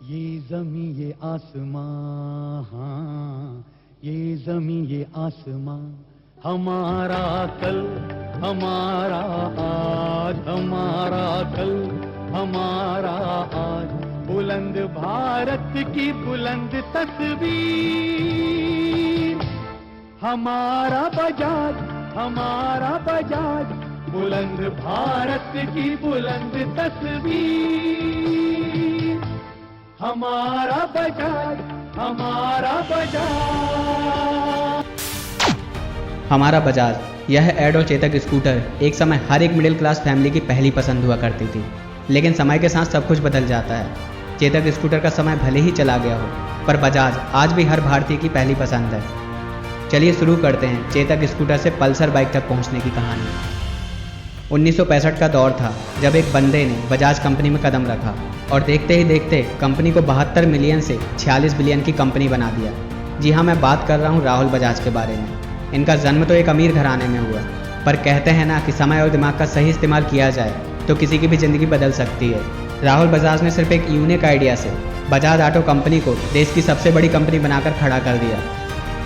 ये जमी ये आसमां, हाँ ये जमी ये आसमां, हमारा कल हमारा आज, हमारा कल हमारा आज, बुलंद भारत की बुलंद तस्वीर, हमारा बजाज बुलंद भारत की बुलंद तस्वीर, हमारा बजाज हमारा बजाज। यह ऐड और चेतक स्कूटर एक समय हर एक मिडिल क्लास फैमिली की पहली पसंद हुआ करती थी, लेकिन समय के साथ सब कुछ बदल जाता है। चेतक स्कूटर का समय भले ही चला गया हो, पर बजाज आज भी हर भारतीय की पहली पसंद है। चलिए शुरू करते हैं चेतक स्कूटर से पल्सर बाइक तक पहुंचने की कहानी। 1965 का दौर था जब एक बंदे ने बजाज कंपनी में कदम रखा और देखते ही देखते कंपनी को 72 मिलियन से 46 बिलियन की कंपनी बना दिया। जी हाँ, मैं बात कर रहा हूँ राहुल बजाज के बारे में। इनका जन्म तो एक अमीर घराने में हुआ, पर कहते हैं ना कि समय और दिमाग का सही इस्तेमाल किया जाए तो किसी की भी ज़िंदगी बदल सकती है। राहुल बजाज ने सिर्फ एक यूनिक आइडिया से बजाज ऑटो कंपनी को देश की सबसे बड़ी कंपनी बनाकर खड़ा कर दिया।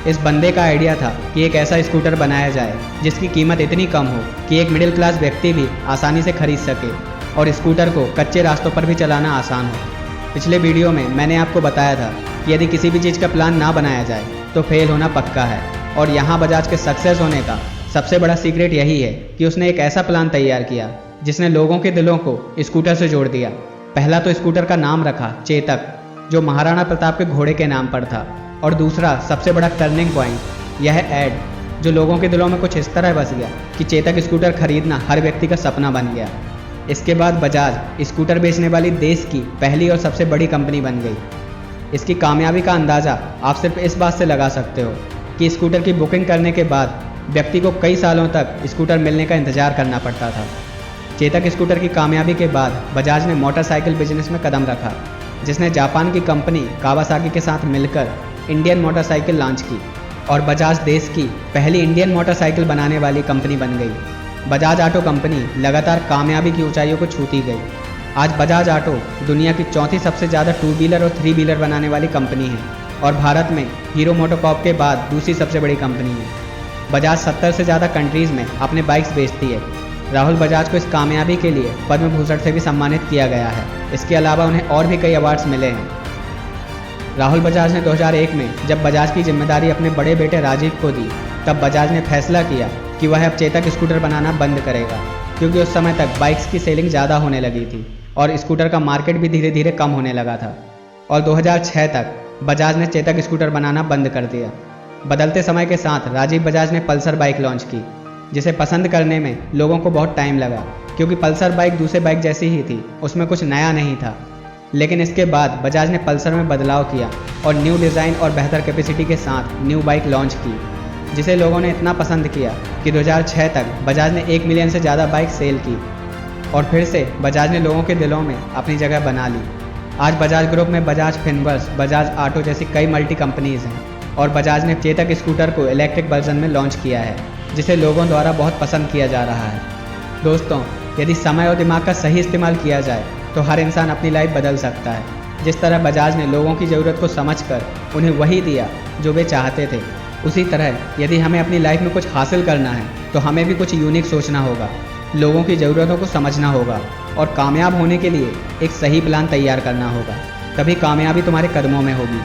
इस बंदे का आइडिया था कि एक ऐसा स्कूटर बनाया जाए जिसकी कीमत इतनी कम हो कि एक मिडिल क्लास व्यक्ति भी आसानी से खरीद सके और स्कूटर को कच्चे रास्तों पर भी चलाना आसान हो। पिछले वीडियो में मैंने आपको बताया था कि यदि किसी भी चीज़ का प्लान ना बनाया जाए तो फेल होना पक्का है, और यहाँ बजाज के सक्सेस होने का सबसे बड़ा सीक्रेट यही है कि उसने एक ऐसा प्लान तैयार किया जिसने लोगों के दिलों को स्कूटर से जोड़ दिया। पहला तो स्कूटर का नाम रखा चेतक, जो महाराणा प्रताप के घोड़े के नाम पर था, और दूसरा सबसे बड़ा टर्निंग पॉइंट यह ऐड, जो लोगों के दिलों में कुछ इस तरह बस गया कि चेतक स्कूटर खरीदना हर व्यक्ति का सपना बन गया। इसके बाद बजाज स्कूटर बेचने वाली देश की पहली और सबसे बड़ी कंपनी बन गई। इसकी कामयाबी का अंदाज़ा आप सिर्फ इस बात से लगा सकते हो कि स्कूटर की बुकिंग करने के बाद व्यक्ति को कई सालों तक स्कूटर मिलने का इंतजार करना पड़ता था। चेतक स्कूटर की कामयाबी के बाद बजाज ने मोटरसाइकिल बिजनेस में कदम रखा, जिसने जापान की कंपनी कावासाकी के साथ मिलकर इंडियन मोटरसाइकिल लॉन्च की, और बजाज देश की पहली इंडियन मोटरसाइकिल बनाने वाली कंपनी बन गई। बजाज ऑटो कंपनी लगातार कामयाबी की ऊंचाइयों को छूती गई। आज बजाज ऑटो दुनिया की चौथी सबसे ज़्यादा 2 व्हीलर और 3 व्हीलर बनाने वाली कंपनी है, और भारत में हीरो मोटोकॉर्प के बाद दूसरी सबसे बड़ी कंपनी है। बजाज 70 से ज़्यादा कंट्रीज़ में अपने बाइक्स बेचती है। राहुल बजाज को इस कामयाबी के लिए पद्म भूषण से भी सम्मानित किया गया है। इसके अलावा उन्हें और भी कई अवार्ड्स मिले हैं। राहुल बजाज ने 2001 में जब बजाज की जिम्मेदारी अपने बड़े बेटे राजीव को दी, तब बजाज ने फैसला किया कि वह अब चेतक स्कूटर बनाना बंद करेगा, क्योंकि उस समय तक बाइक्स की सेलिंग ज़्यादा होने लगी थी और स्कूटर का मार्केट भी धीरे धीरे कम होने लगा था। और 2006 तक बजाज ने चेतक स्कूटर बनाना बंद कर दिया। बदलते समय के साथ राजीव बजाज ने पल्सर बाइक लॉन्च की, जिसे पसंद करने में लोगों को बहुत टाइम लगा, क्योंकि पल्सर बाइक दूसरे बाइक जैसी ही थी, उसमें कुछ नया नहीं था। लेकिन इसके बाद बजाज ने पल्सर में बदलाव किया और न्यू डिज़ाइन और बेहतर कैपेसिटी के साथ न्यू बाइक लॉन्च की, जिसे लोगों ने इतना पसंद किया कि 2006 तक बजाज ने 1 मिलियन से ज़्यादा बाइक सेल की, और फिर से बजाज ने लोगों के दिलों में अपनी जगह बना ली। आज बजाज ग्रुप में बजाज फिनवर्स, बजाज ऑटो जैसी कई मल्टी कंपनीज़ हैं, और बजाज ने चेतक स्कूटर को इलेक्ट्रिक वर्जन में लॉन्च किया है, जिसे लोगों द्वारा बहुत पसंद किया जा रहा है। दोस्तों, यदि समय और दिमाग का सही इस्तेमाल किया जाए तो हर इंसान अपनी लाइफ बदल सकता है। जिस तरह बजाज ने लोगों की ज़रूरत को समझकर उन्हें वही दिया जो वे चाहते थे, उसी तरह यदि हमें अपनी लाइफ में कुछ हासिल करना है तो हमें भी कुछ यूनिक सोचना होगा, लोगों की ज़रूरतों को समझना होगा, और कामयाब होने के लिए एक सही प्लान तैयार करना होगा। तभी कामयाबी तुम्हारे कदमों में होगी।